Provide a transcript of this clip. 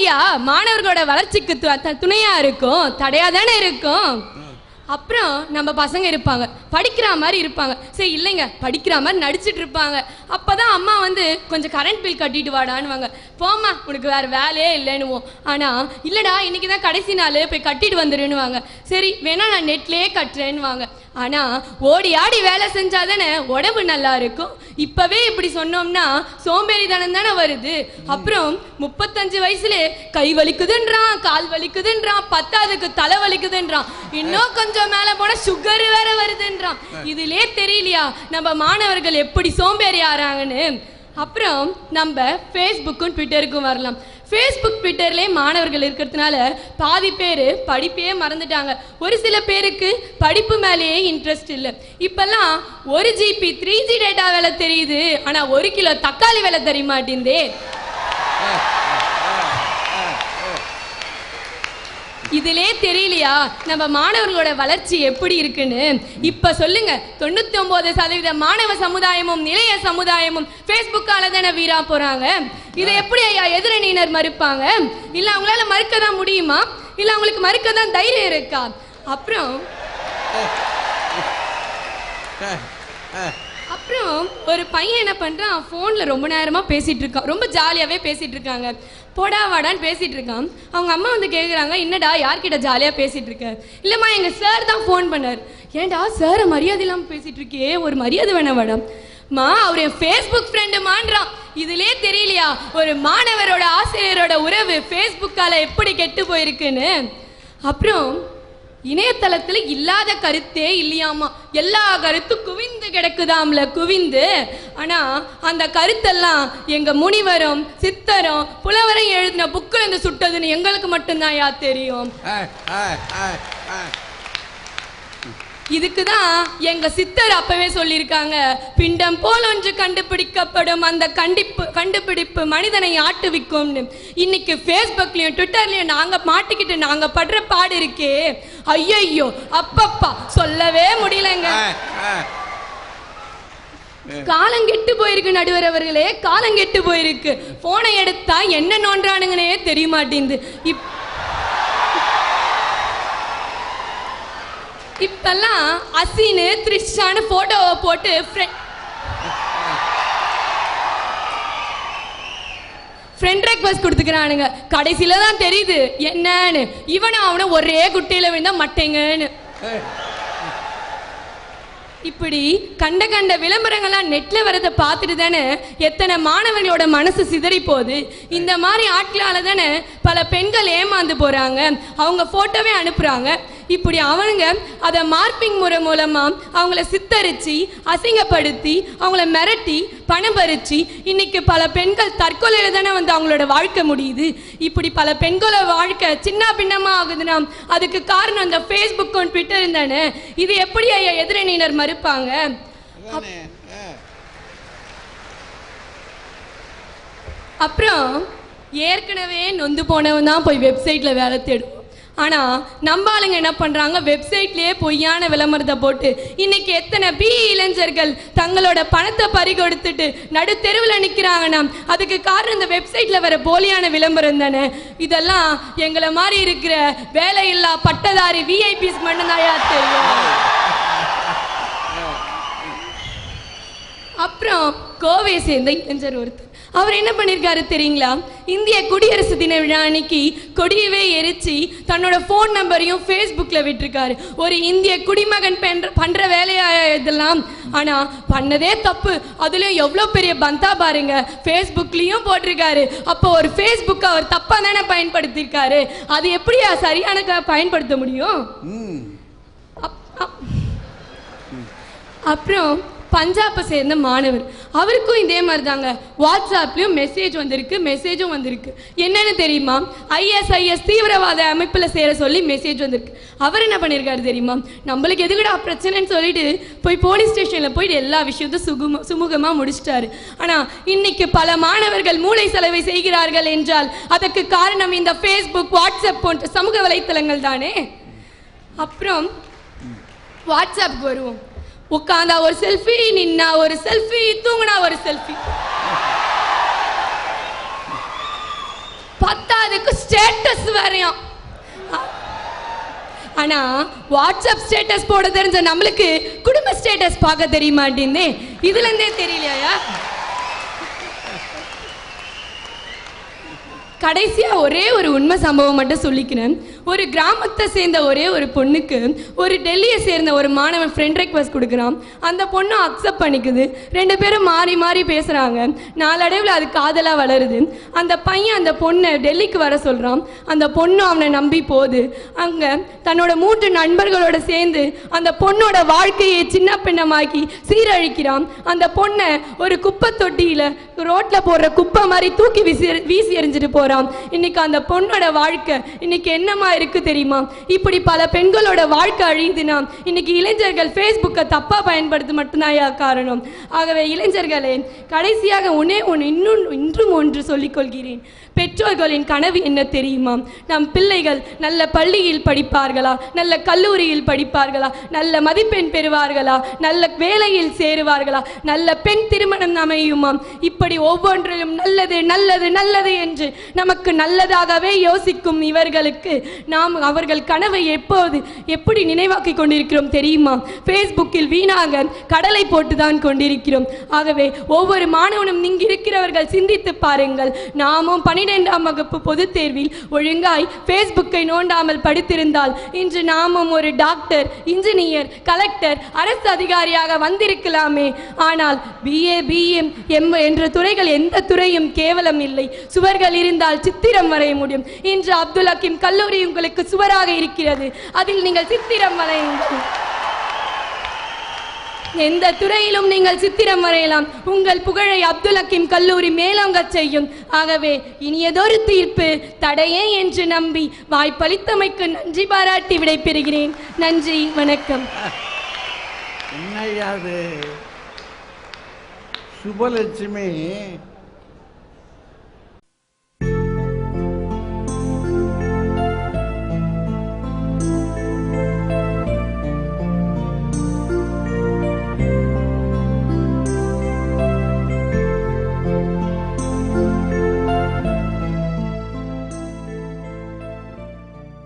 ஜாலியா மாணவர்களோட வளர்ச்சிக்கு துணையா இருக்கும், தடையா தானே இருக்கும். அப்புறம் நம்ம பசங்க இருப்பாங்க, படிக்கிற மாதிரி இருப்பாங்க. சரி இல்லைங்க, படிக்கிற மாதிரி நடிச்சிட்டு இருப்பாங்க. அப்போதான் அம்மா வந்து கொஞ்சம் கரண்ட் பில் கட்டிட்டு வாடான்னுவாங்க. போம்மா உனக்கு வேறு வேலையே இல்லைன்னுவோம். ஆனால் இல்லைடா இன்னைக்கு தான் கடைசி நாள், போய் கட்டிட்டு வந்துடுன்னுவாங்க. சரி வேணா நான் நெட்லேயே கட்டுறேன்னுவாங்க. ஆனால் ஓடி ஆடி வேலை செஞ்சால் தானே உடம்பு நல்லா இருக்கும். இப்போவே இப்படி சொன்னோம்னா சோம்பேறித்தனம் தானே வருது. அப்புறம் 35 வயசுல கை வலிக்குதுன்றான், கால் வலிக்குதுன்றான், 10க்கு தலை வலிக்குதுன்றான், இன்னும் கொஞ்சம் மேலே போனால் சுகர் வேற வருதுன்றான். இதுலே தெரியலையா நம்ம மாணவர்கள் எப்படி சோம்பேறி ஆறாங்கன்னு. அப்புறம் நம்ம ஃபேஸ்புக்கும் ட்விட்டருக்கும் வரலாம். ஃபேஸ்புக் ட்விட்டர்லேயே மாணவர்கள் இருக்கிறதுனால பாதி பேர் படிப்பே மறந்துட்டாங்க. ஒரு சில பேருக்கு படிப்பு மேலேயே இன்ட்ரெஸ்ட் இல்லை. இப்போல்லாம் 1 GB 3G டேட்டா விலை தெரியுது, ஆனால் 1 கிலோ தக்காளி விலை தெரிய மாட்டேங்குதே. இதிலே தெரியலையா நம்ம மாணவர்களோட வளர்ச்சி எப்படி இருக்குன்னு. இப்ப சொல்லுங்க, 99% மாணவ சமுதாயமும் நிலைய சமுதாயமும் ஃபேஸ்புக்கால தானே வீரா போறாங்க. இதை எப்படி ஐயா எதிரணியினர் மறுப்பாங்க? இல்ல அவங்களால மறுக்க தான் முடியுமா? இல்ல அவங்களுக்கு மறுக்க தான் தைரியம் இருக்கா? அப்புறம் ஒரு பையன் என்ன பண்றான், போன்ல ரொம்ப நேரமா பேசிட்டு இருக்கான், ரொம்ப ஜாலியாவே பேசிட்டு இருக்காங்க. போடா வாடான்னு பேசிட்டு இருக்கான். அவங்க அம்மா வந்து கேட்குறாங்க, என்னடா யார்கிட்ட ஜாலியா பேசிட்டு இருக்க? இல்லம்மா எங்க சார் தான் ஃபோன் பண்ணார். ஏன்டா சாரை மரியாதை இல்லாமல் பேசிட்டு இருக்கே, ஒரு மரியாதை வேணாம் மேடம். மா அவர் என் ஃபேஸ்புக் ஃப்ரெண்டு மான்றான். இதுலே தெரியலையா ஒரு மாணவரோட ஆசிரியரோட உறவு ஃபேஸ்புக்கால எப்படி கெட்டு போயிருக்குன்னு. அப்புறம் இணையதளத்துல இல்லாத கருத்தே இல்லையாமா, எல்லா கருத்தும் குவிந்து கிடக்குதாம்ல, குவிந்து. ஆனா அந்த கருத்தெல்லாம் எங்க முனிவரும் சித்தரும் புலவரும் எழுதின புக்கில் இருந்து சுட்டதுன்னு எங்களுக்கு மட்டும்தான் யா தெரியும். இதுக்குதான் எங்க சித்தர் அப்பவே சொல்லியிருக்காங்க, பிண்டம் போல் ஒன்று கண்டுபிடிக்கப்படும், அந்த கண்டுபிடிப்பு மனிதனை ஆட்டுவிக்கும்னு. இன்னைக்கு ஃபேஸ்புக்லயும் ட்விட்டர்லயும் நாங்க மாட்டிக்கிட்டு நாங்க படுற பாடு இருக்கே, ஐயோ அப்பப்பா சொல்லவே முடியலங்க. காலங்கெட்டு போயிருக்கு நடுவர் அவர்களே, காலங்கெட்டு போயிருக்கு. போனை எடுத்தா என்ன நோன்றானுங்கன்னே தெரிய மாட்டேங்குது. இப்பெல்லாம் அசினு த்ரிஷான்னு போட்டோவை போட்டு ஃப்ரெண்ட் ரெக்வஸ்ட் கொடுத்துக்கிறானுங்க. கடைசியில தான் தெரியுது என்னன்னு, இவனும் அவனை ஒரே குட்டையில விழுந்தா மட்டைங்கன்னு. இப்படி கண்ட விளம்பரங்கள்லாம் நெட்ல வரதை பார்த்துட்டு தானே எத்தனை மாணவர்களோட மனசு சிதறி போகுது. இந்த மாதிரி ஆட்களால தானே பல பெண்கள் ஏமாந்து போறாங்க, அவங்க போட்டோவே அனுப்புறாங்க. இப்படி அவனுங்க அதை மார்பிங் முறை மூலமா அவங்கள சித்தரிச்சு அசிங்கப்படுத்தி அவங்கள மிரட்டி பணம் பறிச்சு இன்னைக்கு பல பெண்கள் தற்கொலையில தானே வந்து அவங்களோட வாழ்க்கை முடியுது. இப்படி பல பெண்களோட வாழ்க்கை சின்ன பின்னமா ஆகுதுன்னா அதுக்கு காரணம் அந்த ஃபேஸ்புக்கும் ட்விட்டரும் தானே. இது எப்படி ஐயா எதிரணியினர் மறுப்பாங்க? அப்புறம் ஏற்கனவே நொந்து போனவன் தான் போய் வெப்சைட்ல வேலை தேடும். ஆனால் நம்ம ஆளுங்க என்ன பண்ணுறாங்க, வெப்சைட்லேயே பொய்யான விளம்பரத்தை போட்டு இன்னைக்கு எத்தனை இளைஞர்கள் தங்களோட பணத்தை பறிகொடுத்துட்டு நடு தெருவில் நிற்கிறாங்கன்னா அதுக்கு காரணம் இந்த வெப்சைட்டில் வர போலியான விளம்பரம் தானே. இதெல்லாம் எங்களை மாதிரி இருக்கிற வேலையில்லா பட்டதாரி விஐபிஸ் மட்டும்தாயா தெரியும். அப்புறம் கோவையை சேர்ந்த இளைஞர் ஒருத்தர், அவர் என்ன பண்ணியிருக்காரு தெரியுங்களா, இந்திய குடியரசு தின விழா அன்னைக்கு கொடியவே எரிச்சு தன்னோட ஃபோன் நம்பரையும் ஃபேஸ்புக்கில் விட்டுருக்காரு. ஒரு இந்திய குடிமகன் பண்ணுற வேலையா இதெல்லாம்? ஆனால் பண்ணதே தப்பு. அதுலேயும் எவ்வளோ பெரிய பந்தா பாருங்க, ஃபேஸ்புக்லேயும் போட்டிருக்காரு. அப்போ ஒரு ஃபேஸ்புக்கை அவர் தப்பாக தானே பயன்படுத்தியிருக்காரு. அது எப்படியா சரியான பயன்படுத்த முடியும்? அப்புறம் பஞ்சாபை சேர்ந்த மாணவர், அவருக்கும் இதே மாதிரி தாங்க வாட்ஸ்அப்லயும் மெசேஜும் வந்திருக்கு. என்னன்னு தெரியுமா, ISIS தீவிரவாத அமைப்பில் சேர சொல்லி மெசேஜ் வந்திருக்கு. அவர் என்ன பண்ணியிருக்காரு தெரியுமா, நம்மளுக்கு எதுக்குடா பிரச்சனைன்னு சொல்லிட்டு போய் போலீஸ் ஸ்டேஷனில் போயிட்டு எல்லா விஷயத்தையும் சுமூகமாக முடிச்சிட்டாரு. ஆனால் இன்னைக்கு பல மாணவர்கள் மூளை செலவை செய்கிறார்கள் என்றால் அதற்கு காரணம் இந்த ஃபேஸ்புக், வாட்ஸ்அப் போன்ற சமூக வலைத்தளங்கள் தானே. அப்புறம் வாட்ஸ்அப் வருவோம், உட்காந்தா ஒரு செல்ஃபி, நின்னா ஒரு செல்ஃபி, தூங்கினா ஒரு செல்ஃபி, 10க்கு ஸ்டேட்டஸ் வரையும். ஆனா வாட்ஸ்அப் ஸ்டேட்டஸ் போட தெரிஞ்ச நம்மளுக்கு குடும்ப ஸ்டேட்டஸ் பார்க்க தெரிய மாட்டேங்குது. இதுல இருந்தே தெரியலையா? கடைசியா ஒரே ஒரு உண்மை சம்பவம் மட்டும் சொல்லிக்கிறேன். ஒரு கிராமத்தை சேர்ந்த ஒரே ஒரு பொண்ணுக்கு ஒரு டெல்லியை சேர்ந்த ஒரு மாணவன் ஃப்ரெண்ட் ரெக்வஸ்ட் கொடுக்குறான். அந்த பொண்ணு அக்செப்ட் பண்ணிக்குது. 2 பேரும் மாறி மாறி பேசுகிறாங்க. நாளடைவில் அது காதலாக வளருது. அந்த பையன் அந்த பொண்ணை டெல்லிக்கு வர சொல்கிறான். அந்த பொண்ணு அவனை நம்பி போகுது. அங்கே தன்னோட 3 நண்பர்களோட சேர்ந்து அந்த பொண்ணோட வாழ்க்கையை சின்ன பின்னமாக்கி சீரழிக்கிறான். அந்த பொண்ணை ஒரு குப்பை தொட்டியில் ரோட்டில் போடுற குப்பை மாதிரி தூக்கி வீசி எறிஞ்சிட்டு போகிறான். இன்னைக்கு அந்த பொண்ணோட வாழ்க்கை இன்னைக்கு என்னமா இருக்கு தெரியுமா? இப்படி பல பெண்களோட வாழ்க்கை அழிந்துனா இன்னைக்கு இளைஞர்கள் ஃபேஸ்புக்கை தப்பா பயன்படுத்த மட்டும்தான் காரணம். ஆகவே இளைஞர்களே, கடைசியாக இன்றும் ஒன்று சொல்லிக் கொள்கிறேன். பெற்றோர்களின் கனவு என்ன தெரியுமா? நம் பிள்ளைகள் நல்ல பள்ளியில் படிப்பார்களா, நல்ல கல்லூரியில் படிப்பார்களா, நல்ல மதிப்பெண் பெறுவார்களா, நல்ல வேலையில் சேருவார்களா, நல்ல பெண் திருமணம் அமையுமாம். இப்படி ஒவ்வொன்றிலும் நல்லது நல்லது நல்லது என்று நமக்கு நல்லதாகவே யோசிக்கும் இவர்களுக்கு நாம் அவர்கள் கனவை எப்படி நினைவாக்கி கொண்டிருக்கிறோம் தெரியுமா? ஃபேஸ்புக்கில் வீணாக கடலை போட்டுதான் கொண்டிருக்கிறோம். ஆகவே ஒவ்வொரு மாணவனும் இங்கு இருக்கிறவர்கள் சிந்தித்து பாருங்கள். நாமும் 12ஆம் வகுப்பு பொதுத் தேர்வில் ஒழுங்காய் ஃபேஸ்புக்கை நோண்டாமல் படித்திருந்தால் இன்று நாமும் ஒரு டாக்டர், இன்ஜினியர், கலெக்டர், அரசு அதிகாரியாக வந்திருக்கலாமே. ஆனால் BA, BM, M என்ற துறைகள் எந்த துறையும் கேவலம் இல்லை. சுவர்கள் இருந்தால் சித்திரம் வரைய முடியும். இன்று அப்துல் ஹக்கீம் கல்லூரி உங்களுக்கு சுவராக இருக்கிறது. அதில் நீங்கள் சித்திரம் வரையுங்கள். எந்த துறையிலும் நீங்கள் சித்திரம் வரையலாம். உங்கள் புகழை அப்துல் ஹக்கீம் கல்லூரி மேலோங்க செய்யும். ஆகவே இனியதொரு தீர்ப்பு தடையே என்று நம்பி வாய்ப்பளித்தமைக்கு நன்றி பாராட்டி விடைபெறுகிறேன். நன்றி, வணக்கம். சுபலட்சுமி